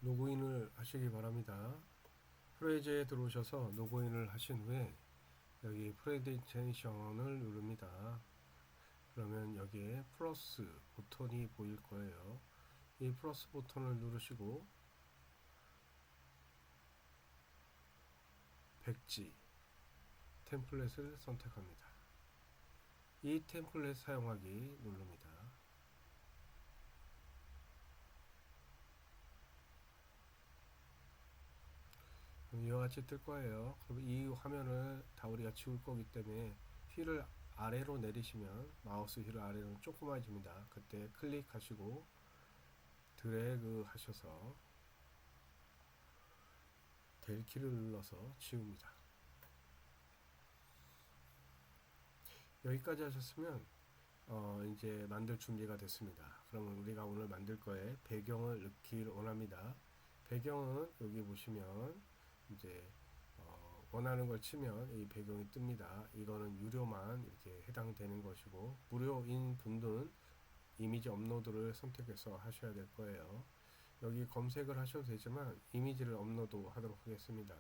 로그인을 하시기 바랍니다. 프레이즈에 들어오셔서 로그인을 하신 후에 여기 프레젠테이션을 누릅니다. 그러면 여기에 플러스 버튼이 보일 거예요. 이 플러스 버튼을 누르시고 백지 템플릿을 선택합니다. 이 템플릿 사용하기 누릅니다. 이와 같이 뜰 거예요. 그럼 이 화면을 다 우리가 지울 거기 때문에 휠을 아래로 내리시면 마우스 휠을 아래로 조그마해집니다. 그때 클릭하시고 드래그 하셔서 델 키를 눌러서 지웁니다. 여기까지 하셨으면 이제 만들 준비가 됐습니다. 그러면 우리가 오늘 만들 거에 배경을 넣기를 원합니다. 배경은 여기 보시면 이제 원하는 걸 치면 이 배경이 뜹니다. 이거는 유료만 이렇게 해당되는 것이고 무료인 분들은 이미지 업로드를 선택해서 하셔야 될 거예요. 여기 검색을 하셔도 되지만 이미지를 업로드 하도록 하겠습니다.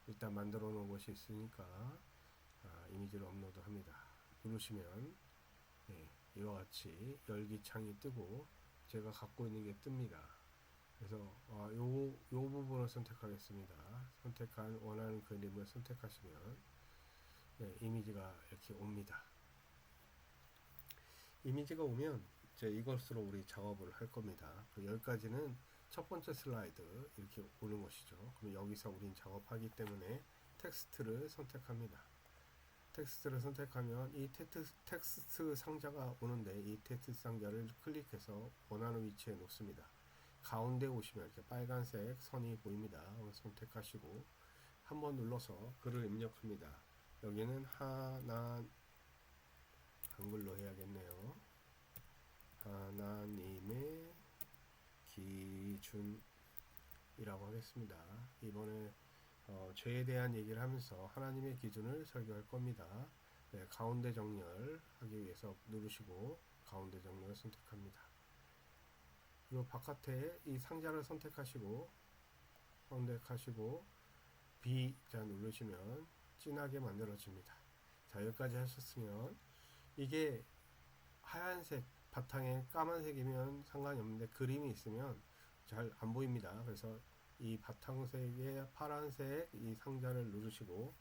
일단 만들어 놓은 것이 있으니까 이미지를 업로드 합니다. 누르시면 이와 같이 열기 창이 뜨고 제가 갖고 있는 게 뜹니다. 그래서 요 부분을 선택하겠습니다. 선택한 원하는 그림을 선택하시면 이미지가 이렇게 옵니다. 이미지가 오면 이제 이것으로 우리 작업을 할 겁니다. 여기까지는 첫 번째 슬라이드 이렇게 오는 것이죠. 그럼 여기서 우린 작업하기 때문에 텍스트를 선택합니다. 텍스트를 선택하면 이 텍스트 상자가 오는데 이 텍스트 상자를 클릭해서 원하는 위치에 놓습니다. 가운데 오시면 이렇게 빨간색 선이 보입니다. 선택하시고 한번 눌러서 글을 입력합니다. 여기는 한글로 해야겠네요. 하나님의 기준이라고 하겠습니다. 이번에 죄에 대한 얘기를 하면서 하나님의 기준을 설교할 겁니다. 가운데 정렬 하기 위해서 누르시고 가운데 정렬을 선택합니다. 그리고 바깥에 이 상자를 선택하시고 B자 누르시면 진하게 만들어집니다. 자, 여기까지 하셨으면 이게 하얀색 바탕에 까만색이면 상관이 없는데 그림이 있으면 잘 안 보입니다. 그래서 이 바탕색에 파란색 이 상자를 누르시고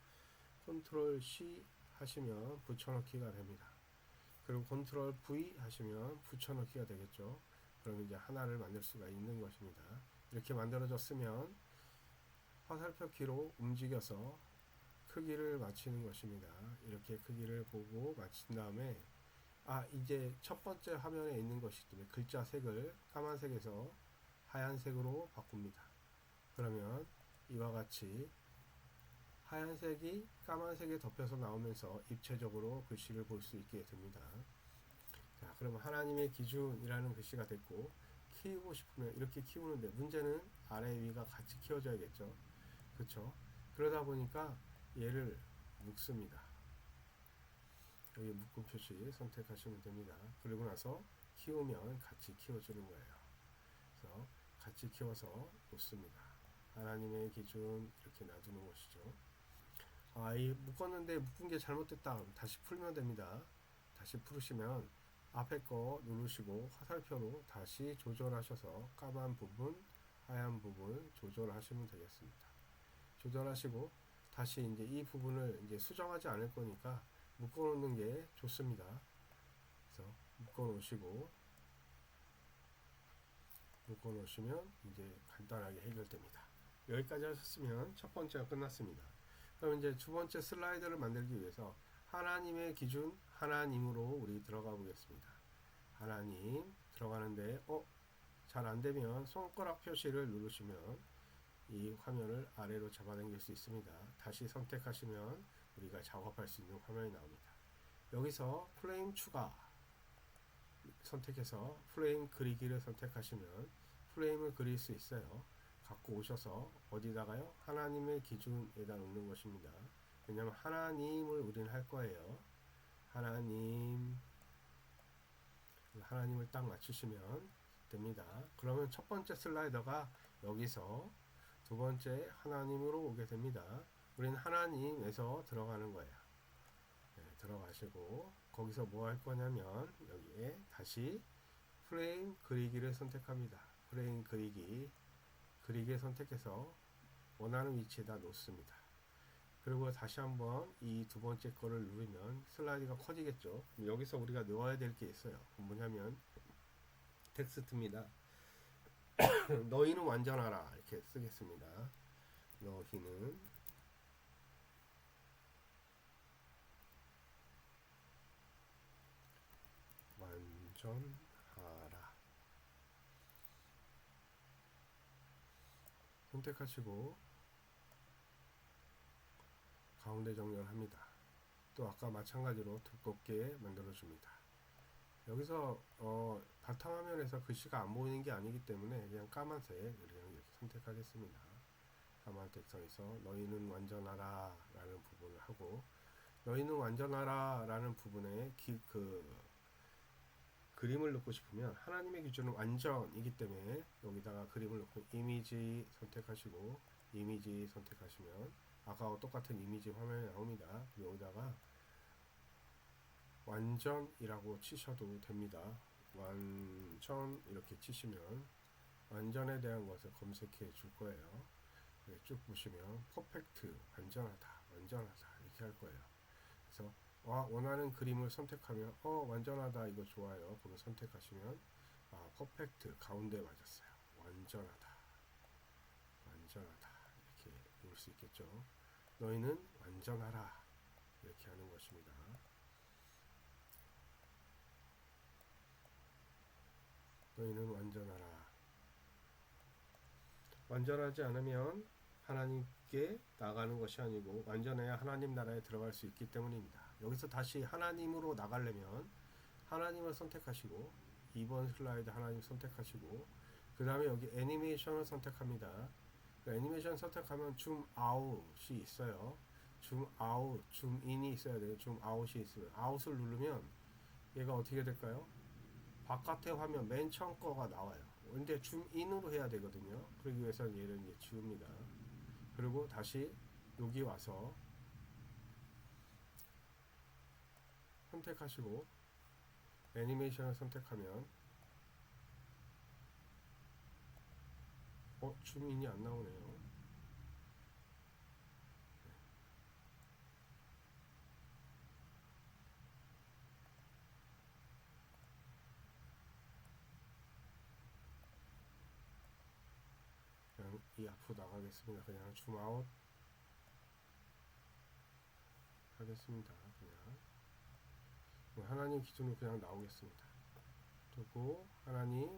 컨트롤 C 하시면 붙여넣기가 됩니다. 그리고 컨트롤 V 하시면 붙여넣기가 되겠죠. 그럼 이제 하나를 만들 수가 있는 것입니다. 이렇게 만들어졌으면 화살표 키로 움직여서 크기를 맞추는 것입니다. 이렇게 크기를 보고 맞춘 다음에 이제 첫 번째 화면에 있는 것이기 때문에 글자 색을 까만색에서 하얀색으로 바꿉니다. 그러면 이와 같이 하얀색이 까만색에 덮여서 나오면서 입체적으로 글씨를 볼 수 있게 됩니다. 자, 그럼 하나님의 기준이라는 글씨가 됐고 키우고 싶으면 이렇게 키우는데 문제는 아래 위가 같이 키워져야겠죠. 그렇죠? 그러다 보니까 얘를 묶습니다. 여기 묶음 표시 선택하시면 됩니다. 그리고 나서 키우면 같이 키워주는 거예요. 그래서 같이 키워서 놓습니다. 하나님의 기준 이렇게 놔두는 것이죠. 이 묶었는데 묶은 게 잘못됐다. 그럼 다시 풀면 됩니다. 다시 풀으시면 앞에 거 누르시고 화살표로 다시 조절하셔서 까만 부분, 하얀 부분 조절하시면 되겠습니다. 조절하시고 다시 이제 이 부분을 이제 수정하지 않을 거니까 묶어 놓는 게 좋습니다. 그래서 묶어 놓으시면 이제 간단하게 해결됩니다. 여기까지 하셨으면 첫 번째가 끝났습니다. 그럼 이제 두 번째 슬라이드를 만들기 위해서 하나님의 기준 하나님으로 우리 들어가 보겠습니다. 하나님 들어가는데 잘 안되면 손가락 표시를 누르시면 이 화면을 아래로 잡아당길 수 있습니다. 다시 선택하시면 우리가 작업할 수 있는 화면이 나옵니다. 여기서 프레임 추가 선택해서 프레임 그리기를 선택하시면 프레임을 그릴 수 있어요. 갖고 오셔서 어디다가요? 하나님의 기준에다 놓는 것입니다. 왜냐하면 하나님을 우리는 할 거예요. 하나님을 딱 맞추시면 됩니다. 그러면 첫 번째 슬라이더가 여기서 두 번째 하나님으로 오게 됩니다. 우리는 하나님에서 들어가는 거예요. 네, 들어가시고 거기서 뭐 할 거냐면 여기에 다시 프레임 그리기를 선택합니다. 프레임 그리기 선택해서 원하는 위치에다 놓습니다. 그리고 다시 한번 이 두 번째 거를 누르면 슬라이드가 커지겠죠. 여기서 우리가 넣어야 될 게 있어요. 뭐냐면 텍스트입니다. 너희는 완전하라 이렇게 쓰겠습니다. 너희는 완전하라 선택하시고 가운데 정렬합니다. 또 아까 마찬가지로 두껍게 만들어줍니다. 여기서 바탕화면에서 글씨가 안 보이는 게 아니기 때문에 그냥 까만색 그냥 이렇게 선택하겠습니다. 까만 색상에서 너희는 완전하라 라는 부분을 하고 너희는 완전하라 라는 부분에 그림을 넣고 싶으면 하나님의 기준은 완전이기 때문에 여기다가 그림을 넣고 이미지 선택하시고 이미지 선택하시면 아까와 똑같은 이미지 화면이 나옵니다. 여기다가 완전이라고 치셔도 됩니다. 완전 이렇게 치시면 완전에 대한 것을 검색해 줄 거예요. 쭉 보시면 퍼펙트, 완전하다, 완전하다 이렇게 할 거예요. 그래서 원하는 그림을 선택하면 완전하다 이거 좋아요. 그러면 선택하시면 퍼펙트 가운데 맞았어요. 완전하다, 완전하다 이렇게 볼 수 있겠죠. 너희는 완전하라 이렇게 하는 것입니다. 너희는 완전하라. 완전하지 않으면 하나님께 나가는 것이 아니고 완전해야 하나님 나라에 들어갈 수 있기 때문입니다. 여기서 다시 하나님으로 나가려면 하나님을 선택하시고 2번 슬라이드 하나님 선택하시고 그 다음에 여기 애니메이션을 선택합니다. 애니메이션 선택하면 줌 아웃이 있어요. 줌 아웃, 줌 인이 있어야 돼요. 줌 아웃이 있으면 아웃을 누르면 얘가 어떻게 될까요? 바깥의 화면 맨 처음 거가 나와요. 근데 줌인으로 해야 되거든요. 그러기 위해서는 얘를 이제 지웁니다. 그리고 다시 여기 와서 선택하시고 애니메이션을 선택하면 줌인이 안 나오네요. 그냥 이 앞으로 나가겠습니다. 그냥 줌아웃 하겠습니다. 그냥 하나님 기준으로 그냥 나오겠습니다. 두고 하나님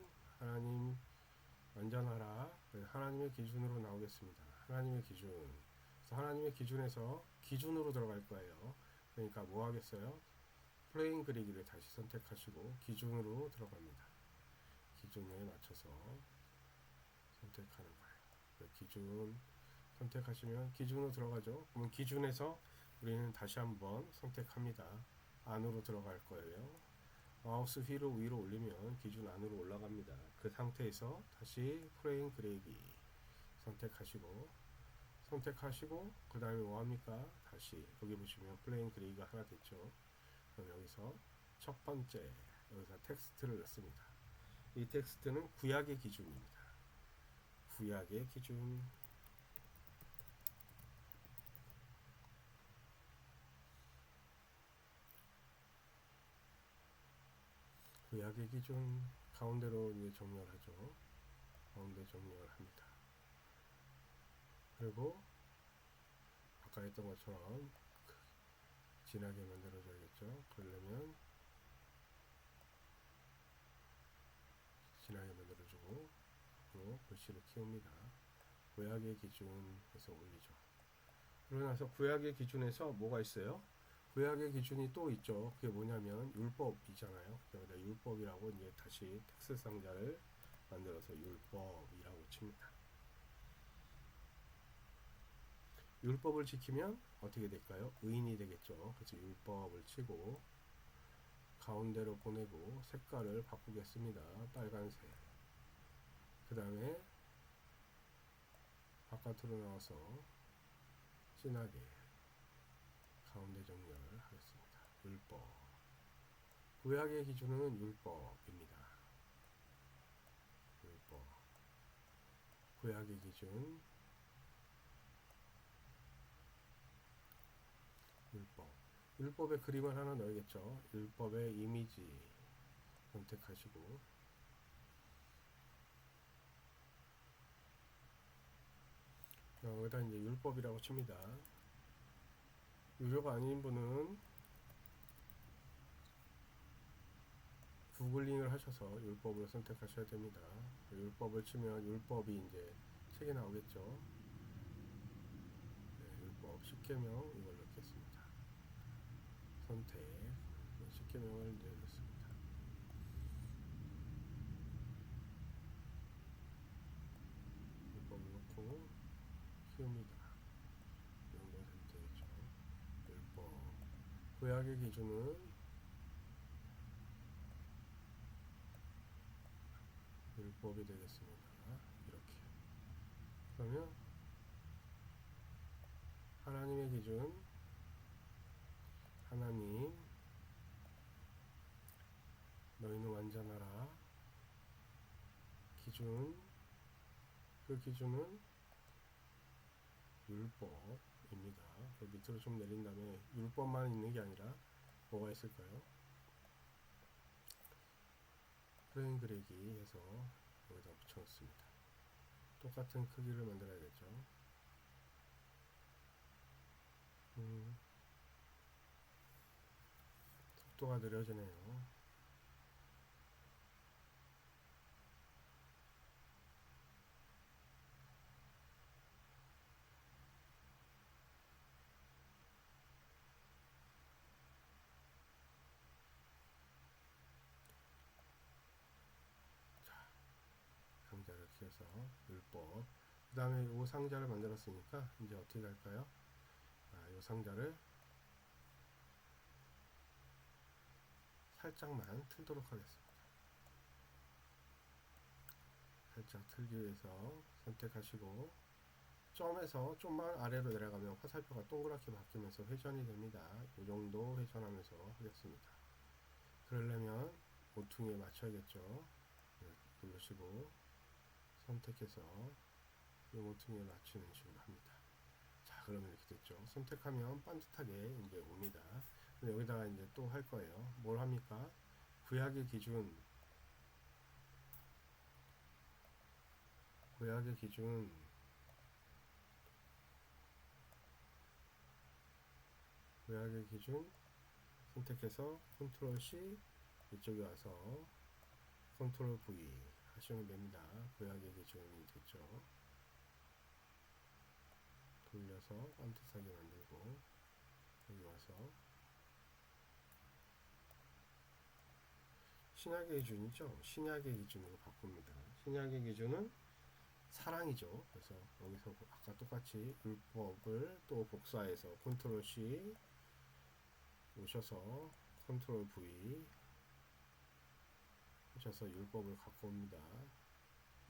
완전하라. 하나님의 기준으로 나오겠습니다. 하나님의 기준. 그래서 하나님의 기준에서 기준으로 들어갈 거예요. 그러니까 뭐 하겠어요? 플레인 그리기를 다시 선택하시고 기준으로 들어갑니다. 기준에 맞춰서 선택하는 거예요. 기준 선택하시면 기준으로 들어가죠. 그러면 기준에서 우리는 다시 한번 선택합니다. 안으로 들어갈 거예요. 마우스 휠을 위로 올리면 기준 안으로 올라갑니다. 그 상태에서 다시 프레임 그리기 선택하시고 그 다음에 뭐합니까? 다시 여기 보시면 플레인 그리기가 하나 됐죠. 그럼 여기서 첫 번째 여기서 텍스트를 넣습니다. 이 텍스트는 구약의 기준입니다. 구약의 기준 구약의 기준 가운데로 이제 정렬하죠. 가운데 정렬합니다. 그리고 아까 했던 것처럼 진하게 만들어줘야겠죠. 그러려면 진하게 만들어주고 앞으로 글씨를 키웁니다. 구약의 기준에서 올리죠. 그러고 나서 구약의 기준에서 뭐가 있어요? 구약의 기준이 또 있죠. 그게 뭐냐면 율법이잖아요. 여기다 율법이라고 이제 다시 텍스트 상자를 만들어서 율법이라고 칩니다. 율법을 지키면 어떻게 될까요? 의인이 되겠죠. 그래서 율법을 치고 가운데로 보내고 색깔을 바꾸겠습니다. 빨간색. 그 다음에 바깥으로 나와서 진하게 가운데 정렬하겠습니다. 율법. 구약의 기준은 율법입니다. 율법. 구약의 기준 율법. 율법의 그림을 하나 넣어야겠죠. 율법의 이미지 선택하시고 여기다 이제 율법이라고 칩니다. 유료가 아닌 분은 구글링을 하셔서 율법을 선택하셔야 됩니다. 율법을 치면 율법이 이제 책에 나오겠죠. 네, 율법 10계명 이걸 넣겠습니다. 선택 10계명을 이제 넣습니다. 율법을 넣고 키웁니다. 이 정도 되면 되겠죠. 율법. 구약의 기준은 율법이 되겠습니다. 이렇게. 그러면 하나님의 기준, 하나님, 너희는 완전하라. 기준, 그 기준은 율법입니다. 그 밑으로 좀 내린 다음에 율법만 있는 게 아니라 뭐가 있을까요? 플레인 그래기 해서 여기다 붙여놓습니다. 똑같은 크기를 만들어야겠죠. 속도가 느려지네요. 상자를 키워서 율법. 그 다음에 이 상자를 만들었으니까 이제 어떻게 할까요? 이 상자를 살짝만 틀도록 하겠습니다. 살짝 틀기 위해서 선택하시고 점에서 좀만 아래로 내려가면 화살표가 동그랗게 바뀌면서 회전이 됩니다. 이 정도 회전하면서 하겠습니다. 그러려면 모퉁이에 맞춰야겠죠. 누르시고 선택해서 이 모퉁이에 맞추는 식으로 합니다. 자, 그러면 이렇게 됐죠. 선택하면 반듯하게 이제 옵니다. 여기다가 이제 또 할 거예요. 뭘 합니까? 구약의 기준, 구약의 기준, 구약의 기준 선택해서 컨트롤 C 이쪽에 와서 컨트롤 V 하시면 됩니다. 구약의 기준이 됐죠. 돌려서 반듯하게 만들고 여기 와서 신약의 기준이죠. 신약의 기준으로 바꿉니다. 신약의 기준은 사랑이죠. 그래서 여기서 아까 똑같이 율법을 또 복사해서 컨트롤 C 오셔서 컨트롤 V 하셔서 율법을 갖고 옵니다.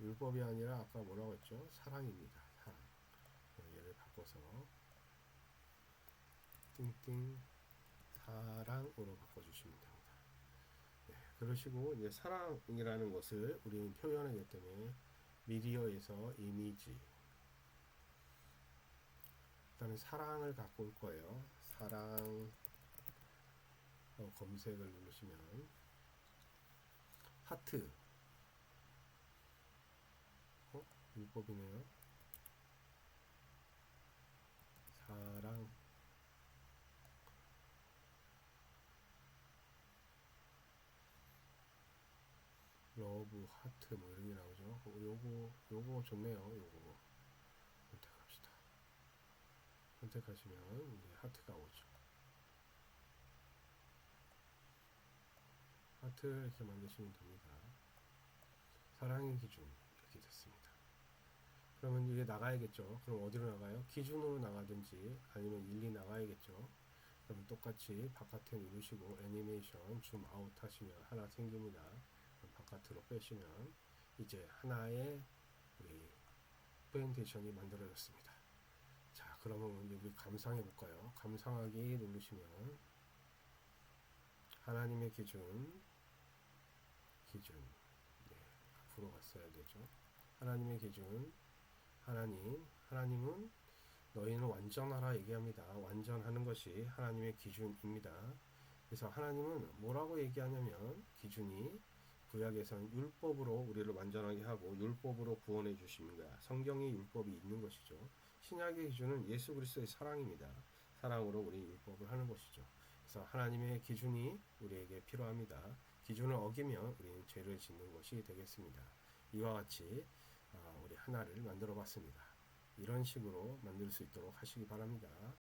율법이 아니라 아까 뭐라고 했죠? 사랑입니다. 사랑. 얘를 바꿔서 띵띵 사랑으로 바꿔주시면 됩니다. 네, 그러시고 이제 사랑이라는 것을 우리는 표현하기 때문에 미디어에서 이미지 일단은 사랑을 갖고 올 거예요. 사랑 검색을 누르시면 하트 율법이네요. 사랑 러브 하트 뭐 이런 게 나오죠. 요거 좋네요. 요거 선택합시다. 선택하시면 이제 하트가 오죠. 하트 이렇게 만드시면 됩니다. 사랑의 기준 이렇게 됐습니다. 그러면 이게 나가야겠죠. 그럼 어디로 나가요? 기준으로 나가든지 아니면 일리 나가야겠죠. 그럼 똑같이 바깥에 누르시고 애니메이션 줌 아웃 하시면 하나 생깁니다. 바깥으로 빼시면 이제 하나의 우리 오리엔테이션이 만들어졌습니다. 자, 그러면 여기 감상해 볼까요? 감상하기 누르시면 하나님의 기준, 네, 앞으로 갔어야 되죠. 하나님의 기준, 하나님은 너희는 완전하라 얘기합니다. 완전하는 것이 하나님의 기준입니다. 그래서 하나님은 뭐라고 얘기하냐면 기준이 구약에서는 율법으로 우리를 완전하게 하고 율법으로 구원해 주십니다. 성경에 율법이 있는 것이죠. 신약의 기준은 예수 그리스도의 사랑입니다. 사랑으로 우리 율법을 하는 것이죠. 그래서 하나님의 기준이 우리에게 필요합니다. 기준을 어기면 우리는 죄를 짓는 것이 되겠습니다. 이와 같이 우리 하나를 만들어 봤습니다. 이런 식으로 만들 수 있도록 하시기 바랍니다.